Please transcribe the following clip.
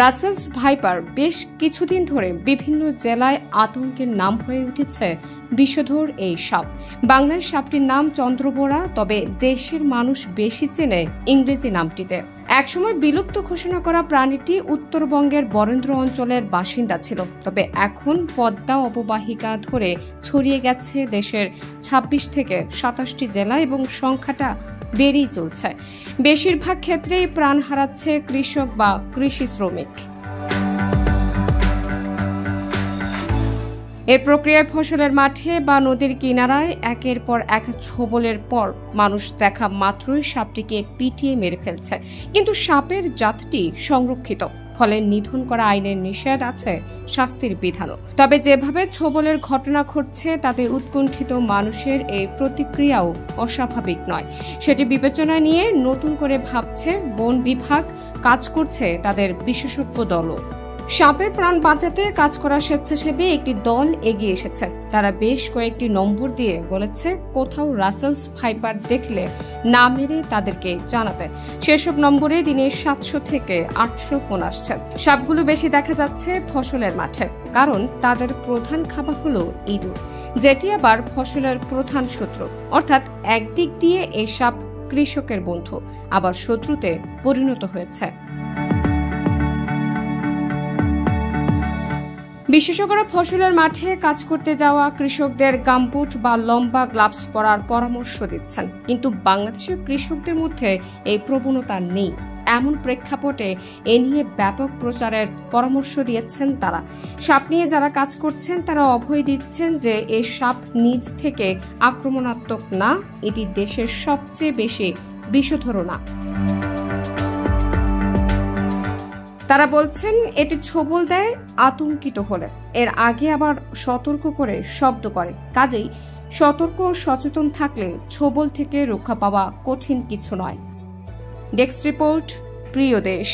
Russell's viper বেশ কিছুদিন ধরে বিভিন্ন জেলায় আতঙ্কের নাম হয়ে উঠেছে বিষধর এই সাপ। বাংলার সাপটির নাম চন্দ্রবোরা, তবে দেশের মানুষ বেশি চেনে ইংরেজি নামটিতে। একসময় বিলুপ্ত ঘোষণা করা প্রাণীটি উত্তরবঙ্গের বরেন্দ্র অঞ্চলের বাসিন্দা ছিল, তবে এখন পদ্মা অববাহিকা ধরে ছড়িয়ে গেছে দেশের ২৬ থেকে ২৭টি জেলা এবং সংখ্যাটা বেড়েই চলছে। বেশিরভাগ ক্ষেত্রেই প্রাণ হারাচ্ছে কৃষক বা কৃষি শ্রমিক। এর প্রক্রিয়ায় ফসলের মাঠে বা নদীর কিনারায় একের পর এক ছোবলের পর মানুষ দেখা মাত্রই সাপটিকে পিটিয়ে মেরে ফেলছে। কিন্তু সাপের জাতটি সংরক্ষিত, ফলে নিধন করা আইনের নিষেধ আছে, শাস্তির বিধানও। তবে যেভাবে ছোবলের ঘটনা ঘটছে তাতে উৎকণ্ঠিত মানুষের এই প্রতিক্রিয়াও অস্বাভাবিক নয়। সেটি বিবেচনায় নিয়ে নতুন করে ভাবছে বন বিভাগ, কাজ করছে তাদের বিশেষজ্ঞ দলও। সাপের প্রাণ বাঁচাতে কাজ করা স্বেচ্ছাসেবী একটি দল এগিয়ে এসেছে। তারা বেশ কয়েকটি নম্বর দিয়ে বলেছে কোথাও রাসেলস ভাইপার দেখলে না মেরে তাদেরকে জানাতে। সেসব নম্বরে দিনে ৭০০ থেকে ৮০০ ফোন আসছে। সাপগুলো বেশি দেখা যাচ্ছে ফসলের মাঠে, কারণ তাদের প্রধান খাবার হলো ইঁদুর, যেটি আবার ফসলের প্রধান শত্রু। অর্থাৎ একদিক দিয়ে এই সাপ কৃষকের বন্ধু, আবার শত্রুতে পরিণত হয়েছে। বিশেষজ্ঞরা ফসলের মাঠে কাজ করতে যাওয়া কৃষকদের গামবুট বা লম্বা গ্লাভস পরার পরামর্শ দিচ্ছেন, কিন্তু বাংলাদেশের কৃষকদের মধ্যে এই প্রবণতা নেই। এমন প্রেক্ষাপটে এ নিয়ে ব্যাপক প্রচারের পরামর্শ দিয়েছেন তারা। সাপ নিয়ে যারা কাজ করছেন তারা অভয় দিচ্ছেন যে এই সাপ নিজ থেকে আক্রমণাত্মক না, এটি দেশের সবচেয়ে বেশি বিষধর না। তারা বলছেন এটি ছোবল দেয় আতঙ্কিত হলে, এর আগে আবার সতর্ক করে শব্দ করে। কাজেই সতর্ক ও সচেতন থাকলে ছোবল থেকে রক্ষা পাওয়া কঠিন কিছু নয়। ডেস্ক রিপোর্ট, প্রিয় দেশ।